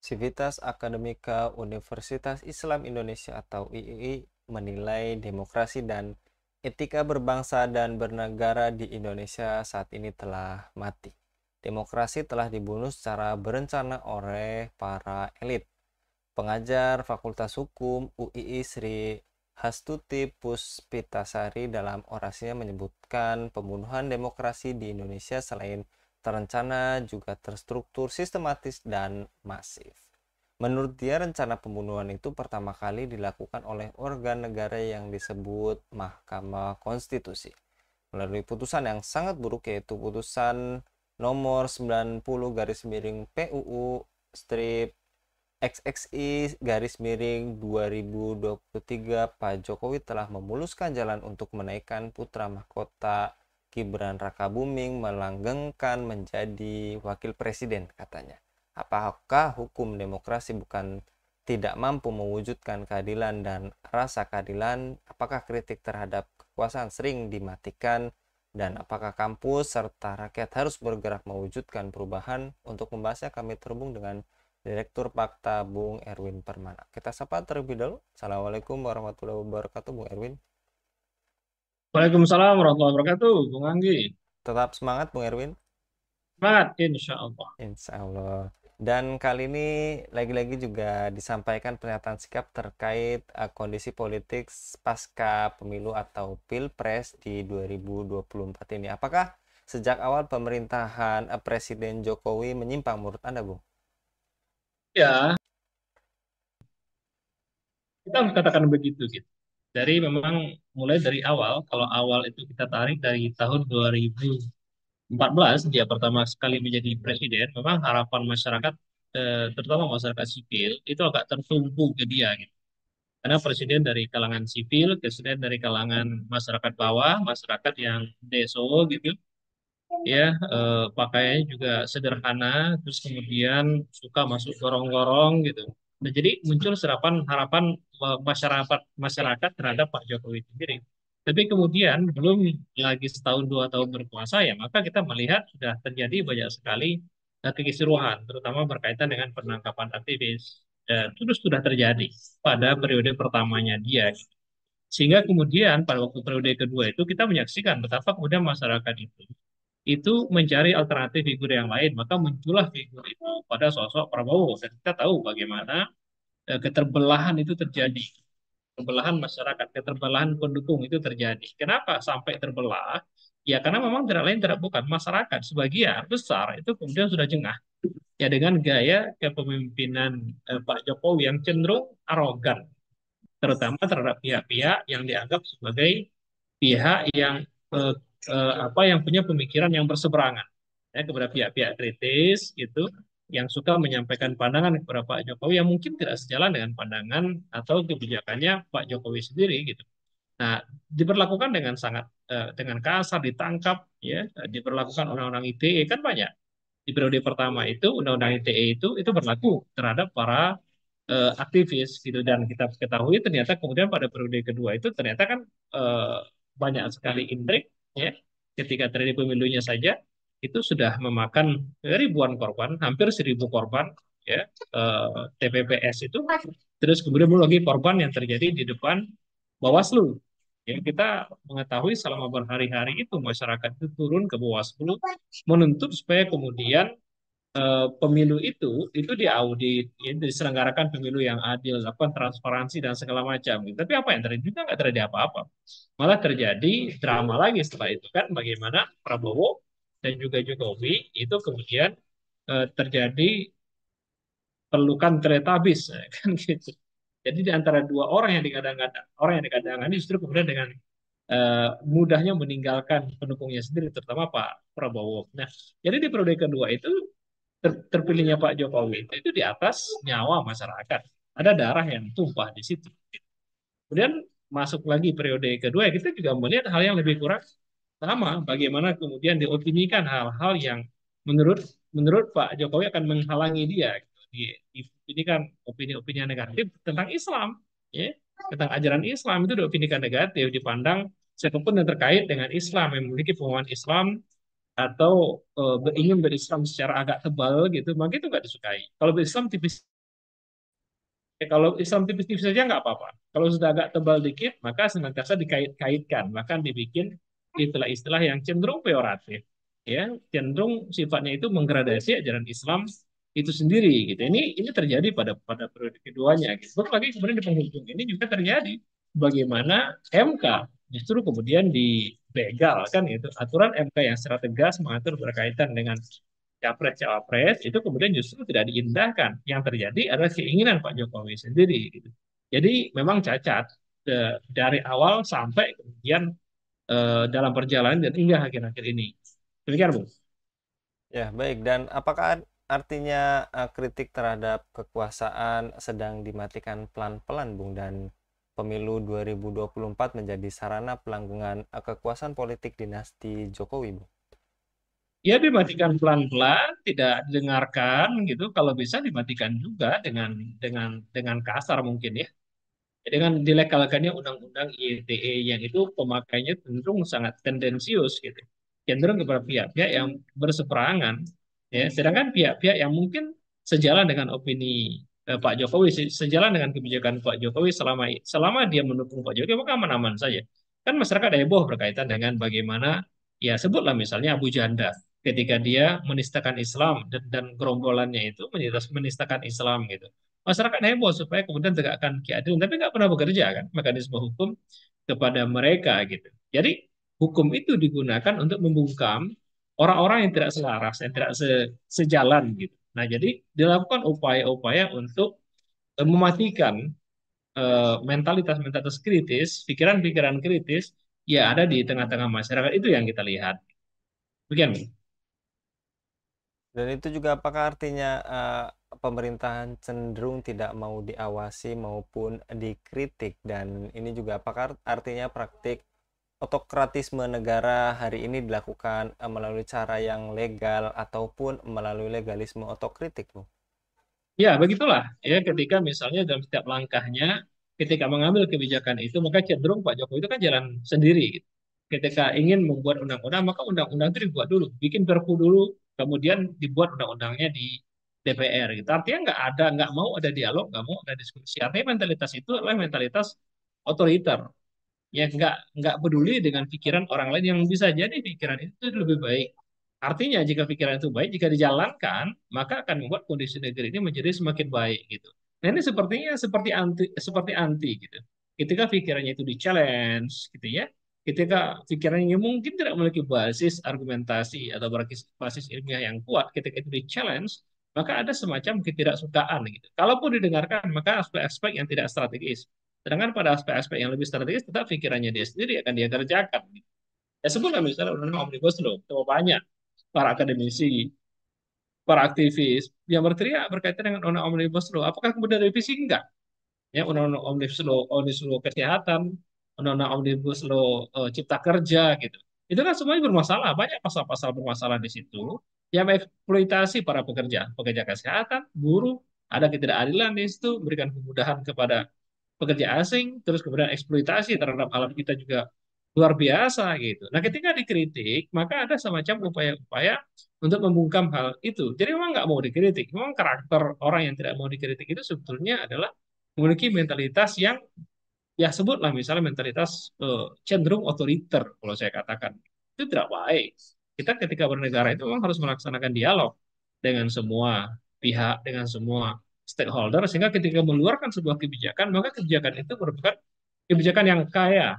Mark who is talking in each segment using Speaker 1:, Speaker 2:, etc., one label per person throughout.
Speaker 1: Civitas Akademika Universitas Islam Indonesia atau III menilai demokrasi dan etika berbangsa dan bernegara di Indonesia saat ini telah mati. Demokrasi telah dibunuh secara berencana oleh para elit. Pengajar Fakultas Hukum UII Sri Hastuti Puspitasari dalam orasinya menyebutkan pembunuhan demokrasi di Indonesia selain terencana juga terstruktur, sistematis, dan masif. Menurut dia, rencana pembunuhan itu pertama kali dilakukan oleh organ negara yang disebut Mahkamah Konstitusi melalui putusan yang sangat buruk, yaitu putusan nomor 90 garis miring PUU strip XXI garis miring 2023. Pak Jokowi telah memuluskan jalan untuk menaikkan putra mahkota Gibran Rakabuming melanggengkan menjadi wakil presiden, katanya. Apakah hukum demokrasi bukan tidak mampu mewujudkan keadilan dan rasa keadilan? Apakah kritik terhadap kekuasaan sering dimatikan? Dan apakah kampus serta rakyat harus bergerak mewujudkan perubahan? Untuk membahasnya kami terhubung dengan Direktur Pakta Bung Erwin Permana. Kita sapa terlebih dahulu. Assalamualaikum warahmatullahi wabarakatuh, Bung Erwin.
Speaker 2: Waalaikumsalam warahmatullahi wabarakatuh, Bung Anggi.
Speaker 1: Tetap semangat, Bung Erwin.
Speaker 2: Semangat, insya Allah.
Speaker 1: Insya Allah. Dan kali ini lagi-lagi juga disampaikan pernyataan sikap terkait kondisi politik pasca pemilu atau Pilpres di 2024 ini. Apakah sejak awal pemerintahan Presiden Jokowi menyimpang menurut Anda, Bung?
Speaker 2: Ya, kita harus katakan begitu gitu. Dari memang mulai dari awal, kalau awal itu kita tarik dari tahun 2014, dia pertama sekali menjadi presiden, memang harapan masyarakat, terutama masyarakat sipil, itu agak tertumpu ke dia gitu. Karena presiden dari kalangan sipil, presiden dari kalangan masyarakat bawah, masyarakat yang deso gitu, ya pakaiannya juga sederhana, terus kemudian suka masuk gorong-gorong gitu. Nah, jadi muncul serapan harapan masyarakat masyarakat terhadap Pak Jokowi sendiri. Tapi kemudian belum lagi setahun dua tahun berkuasa ya, maka kita melihat sudah terjadi banyak sekali kekisruhan, terutama berkaitan dengan penangkapan aktivis. Dan terus sudah terjadi pada periode pertamanya dia. Sehingga kemudian pada waktu periode kedua itu kita menyaksikan betapa kemudian masyarakat itu mencari alternatif figur yang lain, maka muncullah figur itu pada sosok Prabowo. Dan kita tahu bagaimana keterbelahan itu terjadi, keterbelahan masyarakat, keterbelahan pendukung itu terjadi. Kenapa sampai terbelah? Ya karena memang tidak lain tidak bukan masyarakat sebagian besar itu kemudian sudah jengah ya dengan gaya kepemimpinan Pak Jokowi yang cenderung arogan, terutama terhadap pihak-pihak yang dianggap sebagai pihak yang eh, apa yang punya pemikiran yang berseberangan ya kepada pihak-pihak kritis gitu yang suka menyampaikan pandangan kepada Pak Jokowi yang mungkin tidak sejalan dengan pandangan atau kebijakannya Pak Jokowi sendiri gitu. Nah, diberlakukan dengan sangat dengan kasar, ditangkap ya, diberlakukan undang-undang ITE kan banyak. Di periode pertama itu undang-undang ITE itu berlaku terhadap para aktivis gitu dan kita ketahui ternyata kemudian pada periode kedua itu ternyata kan eh, banyak sekali intrik ya ketika terjadi pemilunya saja itu sudah memakan ribuan korban hampir 1.000 korban ya TPPS itu terus kemudian belum lagi korban yang terjadi di depan Bawaslu ya kita mengetahui selama berhari-hari itu masyarakat itu turun ke Bawaslu menuntut supaya kemudian pemilu itu diaudit, ya, diselenggarakan pemilu yang adil, lakukan transparansi dan segala macam. Gitu. Tapi apa yang terjadi? Juga nggak terjadi apa-apa. Malah terjadi drama lagi setelah itu kan, bagaimana Prabowo dan juga Jokowi itu kemudian terjadi pelukan teletabis, ya, kan gitu. Jadi di antara dua orang yang digadang-gadang, orang yang digadang-gadang ini justru kemudian dengan mudahnya meninggalkan pendukungnya sendiri, terutama Pak Prabowo. Nah, jadi di periode kedua itu terpilihnya Pak Jokowi itu di atas nyawa masyarakat. Ada darah yang tumpah di situ. Kemudian masuk lagi periode kedua, kita juga melihat hal yang lebih kurang sama. Bagaimana kemudian diopinikan hal-hal yang menurut menurut Pak Jokowi akan menghalangi dia. Diopinikan opini-opini negatif tentang Islam, ya, tentang ajaran Islam itu diopinikan negatif, dipandang siapapun yang terkait dengan Islam, yang memiliki pemahaman Islam atau ingin berislam secara agak tebal gitu, maka itu nggak disukai. Kalau berislam tipis Kalau Islam tipis-tipis saja nggak apa-apa. Kalau sudah agak tebal dikit, maka senantiasa dikait-kaitkan, bahkan dibikin istilah-istilah yang cenderung peyoratif, ya, cenderung sifatnya itu menggradasi ajaran Islam itu sendiri, gitu. Ini terjadi pada periode keduanya, gitu. Belum lagi kemudian di penghujung ini juga terjadi bagaimana MK justru kemudian dibegal, kan itu aturan MK yang secara tegas mengatur berkaitan dengan capres-cawapres itu kemudian justru tidak diindahkan. Yang terjadi adalah keinginan Pak Jokowi sendiri, gitu. Jadi memang cacat dari awal sampai kemudian dalam perjalanan dan hingga akhir-akhir ini. Demikian, Bu.
Speaker 1: Ya, baik. Dan apakah artinya kritik terhadap kekuasaan sedang dimatikan pelan-pelan, Bung, dan pemilu 2024 menjadi sarana pelanggengan kekuasaan politik dinasti Jokowi, Bung?
Speaker 2: Ya dimatikan pelan-pelan, tidak didengarkan gitu. Kalau bisa dimatikan juga dengan kasar mungkin ya. Dengan dilegalkannya undang-undang ITE yang itu pemakainya cenderung sangat tendensius gitu, cenderung kepada pihak-pihak yang berseberangan, ya, sedangkan pihak-pihak yang mungkin sejalan dengan opini Pak Jokowi, sejalan dengan kebijakan Pak Jokowi selama selama dia mendukung Pak Jokowi maka aman-aman saja. Kan masyarakat heboh berkaitan dengan bagaimana, ya sebutlah misalnya Abu Janda ketika dia menistakan Islam dan gerombolannya itu menistakan Islam gitu, masyarakat heboh supaya kemudian tegakkan keadilan, tapi nggak pernah bekerja kan mekanisme hukum kepada mereka gitu. Jadi hukum itu digunakan untuk membungkam orang-orang yang tidak selaras, yang tidak sejalan gitu. Nah, jadi dilakukan upaya-upaya untuk mematikan mentalitas-mentalitas kritis, pikiran-pikiran kritis ya ada di tengah-tengah masyarakat itu yang kita lihat. Begini.
Speaker 1: Dan itu juga apakah artinya pemerintahan cenderung tidak mau diawasi maupun dikritik, dan ini juga apakah artinya praktik otokratisme negara hari ini dilakukan melalui cara yang legal ataupun melalui legalisme otokritik, Bu?
Speaker 2: Ya, begitulah ya ketika misalnya dalam setiap langkahnya, ketika mengambil kebijakan itu, maka cenderung Pak Jokowi itu kan jalan sendiri, gitu. Ketika ingin membuat undang-undang, maka undang-undang itu dibuat dulu, bikin perpu dulu, kemudian dibuat undang-undangnya di DPR, gitu. Artinya nggak mau ada dialog, nggak mau ada diskusi. Artinya mentalitas itu adalah mentalitas otoriter, ya nggak peduli dengan pikiran orang lain yang bisa jadi pikiran itu lebih baik. Artinya jika pikiran itu baik, jika dijalankan, maka akan membuat kondisi negeri ini menjadi semakin baik gitu. Nah ini sepertinya seperti anti gitu. Ketika pikirannya itu di-challenge gitu ya, ketika pikirannya mungkin tidak memiliki basis argumentasi atau basis ilmiah yang kuat, ketika itu di-challenge, maka ada semacam ketidaksukaan gitu. Kalaupun didengarkan, maka aspek-aspek yang tidak strategis. Sedangkan pada aspek-aspek yang lebih strategis, tetap pikirannya dia sendiri akan dia kerjakan. Ya sebutlah misalnya undang-undang omnibus law, terlalu banyak para akademisi, para aktivis yang berteriak berkaitan dengan undang-undang omnibus law. Apakah kemudian revisi? Enggak. Ya, undang-undang omnibus law kesehatan, undang-undang omnibus law cipta kerja gitu. Itu kan semuanya bermasalah, banyak pasal-pasal bermasalah di situ yang mengeksploitasi para pekerja, pekerja kesehatan, buruh, ada ketidakadilan di situ, memberikan kemudahan kepada pekerja asing, terus kemudian eksploitasi terhadap alam kita juga luar biasa gitu. Nah, ketika dikritik, maka ada semacam upaya-upaya untuk membungkam hal itu. Jadi memang nggak mau dikritik. Memang karakter orang yang tidak mau dikritik itu sebetulnya adalah memiliki mentalitas yang, ya sebutlah misalnya mentalitas cenderung otoriter kalau saya katakan. Itu tidak baik. Kita ketika bernegara itu memang harus melaksanakan dialog dengan semua pihak, dengan semua stakeholder, sehingga ketika mengeluarkan sebuah kebijakan, maka kebijakan itu merupakan kebijakan yang kaya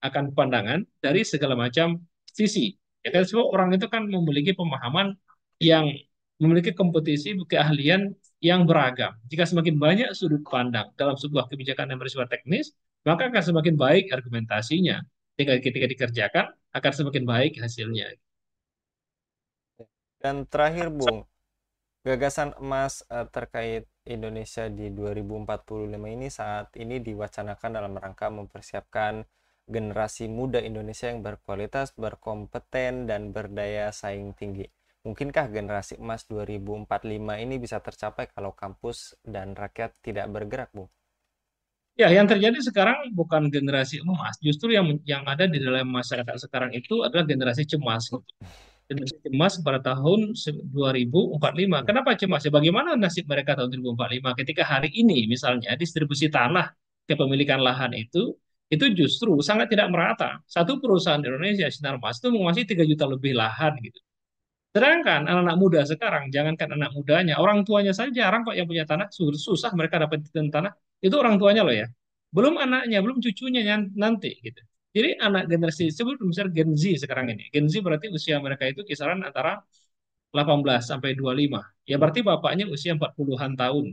Speaker 2: akan pandangan dari segala macam sisi. Ya kan, semua orang itu kan memiliki pemahaman yang memiliki kompetisi keahlian yang beragam. Jika semakin banyak sudut pandang dalam sebuah kebijakan yang bersifat teknis, maka akan semakin baik argumentasinya. Ketika dikerjakan, akan semakin baik hasilnya.
Speaker 1: Dan terakhir, Bung, gagasan emas terkait Indonesia di 2045 ini saat ini diwacanakan dalam rangka mempersiapkan generasi muda Indonesia yang berkualitas, berkompeten, dan berdaya saing tinggi. Mungkinkah generasi emas 2045 ini bisa tercapai kalau kampus dan rakyat tidak bergerak, Bu?
Speaker 2: Ya, yang terjadi sekarang bukan generasi emas, justru yang ada di dalam masyarakat sekarang itu adalah generasi cemas, gitu. Indonesia cemas pada tahun 2045. Kenapa cemas? Ya, bagaimana nasib mereka tahun 2045 ketika hari ini misalnya distribusi tanah kepemilikan lahan itu justru sangat tidak merata. Satu perusahaan di Indonesia, Sinarmas, itu menguasai 3 juta lebih lahan gitu. Sedangkan anak-anak muda sekarang, jangankan anak mudanya, orang tuanya saja jarang kok yang punya tanah, susah mereka dapat tanah. Itu orang tuanya loh ya. Belum anaknya, belum cucunya nanti gitu. Jadi anak generasi sebelum misalnya Gen Z sekarang ini. Gen Z berarti usia mereka itu kisaran antara 18 sampai 25. Ya berarti bapaknya usia 40-an tahun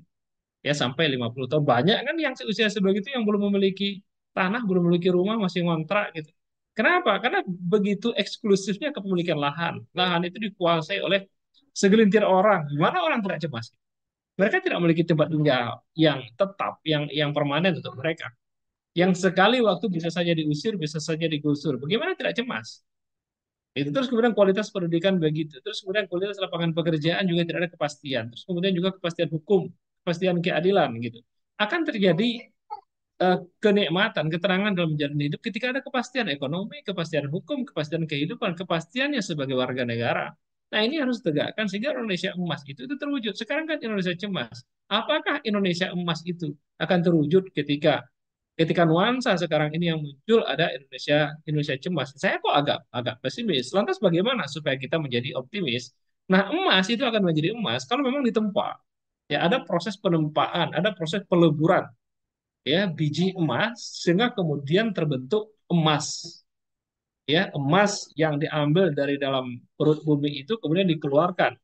Speaker 2: ya sampai 50 tahun. Banyak kan yang seusia sebegitu yang belum memiliki tanah, belum memiliki rumah, masih ngontrak gitu. Kenapa? Karena begitu eksklusifnya kepemilikan lahan. Lahan itu dikuasai oleh segelintir orang. Gimana orang tidak cemas? Mereka tidak memiliki tempat tinggal yang tetap, yang permanen untuk mereka. Yang sekali waktu bisa saja diusir, bisa saja digusur. Bagaimana tidak cemas? Itu terus kemudian kualitas pendidikan begitu. Terus kemudian kualitas lapangan pekerjaan juga tidak ada kepastian. Terus kemudian juga kepastian hukum, kepastian keadilan gitu. Akan terjadi kenikmatan, keterangan dalam menjalani hidup ketika ada kepastian ekonomi, kepastian hukum, kepastian kehidupan, kepastiannya sebagai warga negara. Nah ini harus tegakkan sehingga Indonesia emas itu terwujud. Sekarang kan Indonesia cemas. Apakah Indonesia emas itu akan terwujud ketika ketika nuansa sekarang ini yang muncul ada Indonesia cemas. Saya kok agak agak pesimis. Lantas bagaimana supaya kita menjadi optimis? Nah, emas itu akan menjadi emas kalau memang ditempa. Ya, ada proses penempaan, ada proses peleburan ya biji emas sehingga kemudian terbentuk emas. Ya, emas yang diambil dari dalam perut bumi itu kemudian dikeluarkan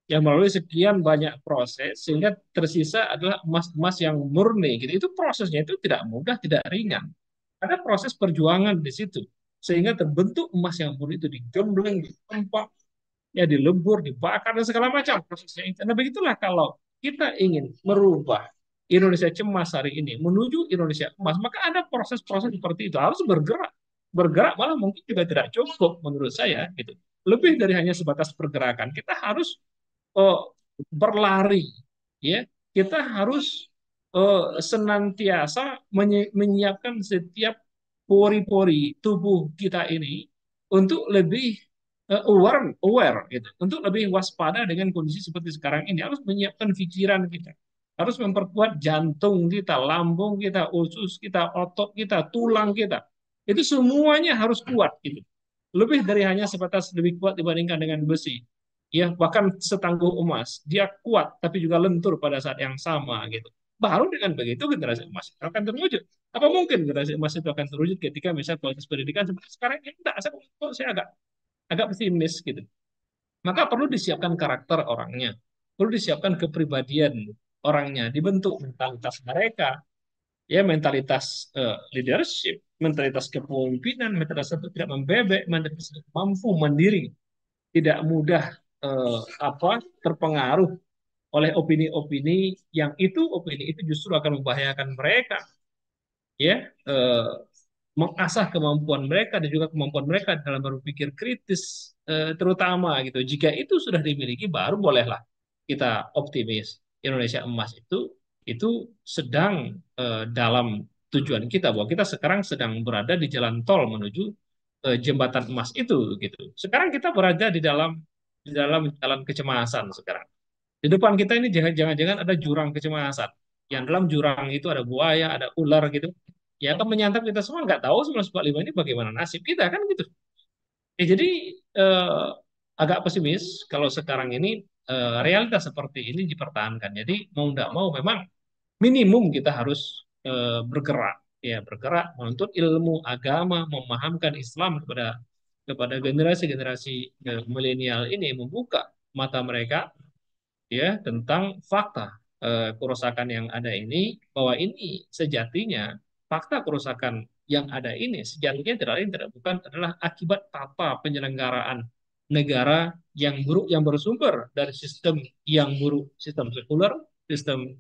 Speaker 2: yang melalui sekian banyak proses sehingga tersisa adalah emas-emas yang murni gitu. Itu prosesnya itu tidak mudah, tidak ringan. Ada proses perjuangan di situ sehingga terbentuk emas yang murni itu digembleng, ditempa, ya dilebur, dibakar dan segala macam prosesnya itu. Nah, begitulah kalau kita ingin merubah Indonesia cemas hari ini menuju Indonesia emas, maka ada proses-proses seperti itu harus bergerak. Bergerak malah mungkin juga tidak cukup menurut saya gitu. Lebih dari hanya sebatas pergerakan, kita harus berlari ya kita harus senantiasa menyiapkan setiap pori-pori tubuh kita ini untuk lebih aware gitu untuk lebih waspada dengan kondisi seperti sekarang ini harus menyiapkan pikiran kita harus memperkuat jantung kita, lambung kita, usus kita, otot kita, tulang kita. Itu semuanya harus kuat gitu. Lebih dari hanya sebatas lebih kuat dibandingkan dengan besi ya bahkan setangguh emas dia kuat tapi juga lentur pada saat yang sama gitu baru dengan begitu generasi emas itu akan terwujud apa mungkin generasi emas itu akan terwujud ketika misalnya kualitas pendidikan seperti sekarang ini tidak saya agak agak pesimis gitu maka perlu disiapkan karakter orangnya perlu disiapkan kepribadian orangnya dibentuk mentalitas mereka ya mentalitas leadership mentalitas kepemimpinan mentalitas untuk tidak membebek mentalitas untuk mampu mandiri tidak mudah terpengaruh oleh opini-opini yang itu opini itu justru akan membahayakan mereka ya eh, mengasah kemampuan mereka dan juga kemampuan mereka dalam berpikir kritis terutama gitu jika itu sudah dimiliki baru bolehlah kita optimis Indonesia emas itu sedang dalam tujuan kita bahwa kita sekarang sedang berada di jalan tol menuju jembatan emas itu gitu sekarang kita berada di dalam jalan kecemasan sekarang. Di depan kita ini jangan-jangan ada jurang kecemasan. Yang dalam jurang itu ada buaya, ada ular gitu. Ya akan menyantap kita semua. Nggak tahu 1945 ini bagaimana nasib kita kan gitu. Jadi eh, agak pesimis kalau sekarang ini realitas seperti ini dipertahankan. Jadi mau nggak mau memang minimum kita harus bergerak. Ya bergerak menuntut ilmu agama, memahamkan Islam kepada kepada generasi-generasi milenial ini membuka mata mereka ya tentang fakta kerusakan yang ada ini bahwa ini sejatinya fakta kerusakan yang ada ini sejatinya tidak lain tidak bukan adalah akibat tata penyelenggaraan negara yang buruk yang bersumber dari sistem yang buruk sistem sekuler sistem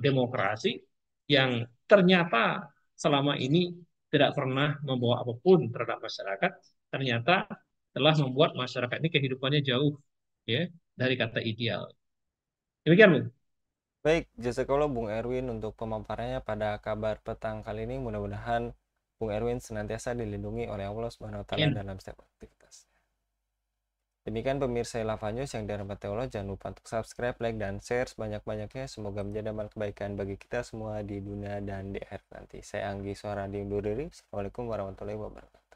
Speaker 2: demokrasi yang ternyata selama ini tidak pernah membawa apapun terhadap masyarakat ternyata telah membuat masyarakat ini kehidupannya jauh ya dari kata ideal. Demikian, Bung.
Speaker 1: Baik, jazakallah Bung Erwin untuk pemaparannya pada kabar petang kali ini. Mudah-mudahan Bung Erwin senantiasa dilindungi oleh Allah Subhanahu wa taala
Speaker 2: Amin.
Speaker 1: dalam setiap aktivitas. Demikian pemirsa Ilhava News yang dirahmati Allah, jangan lupa untuk subscribe, like, dan share sebanyak-banyaknya. Semoga menjadi amal kebaikan bagi kita semua di dunia dan di akhirat nanti. Saya Anggi Suara undur diri. Assalamualaikum warahmatullahi wabarakatuh.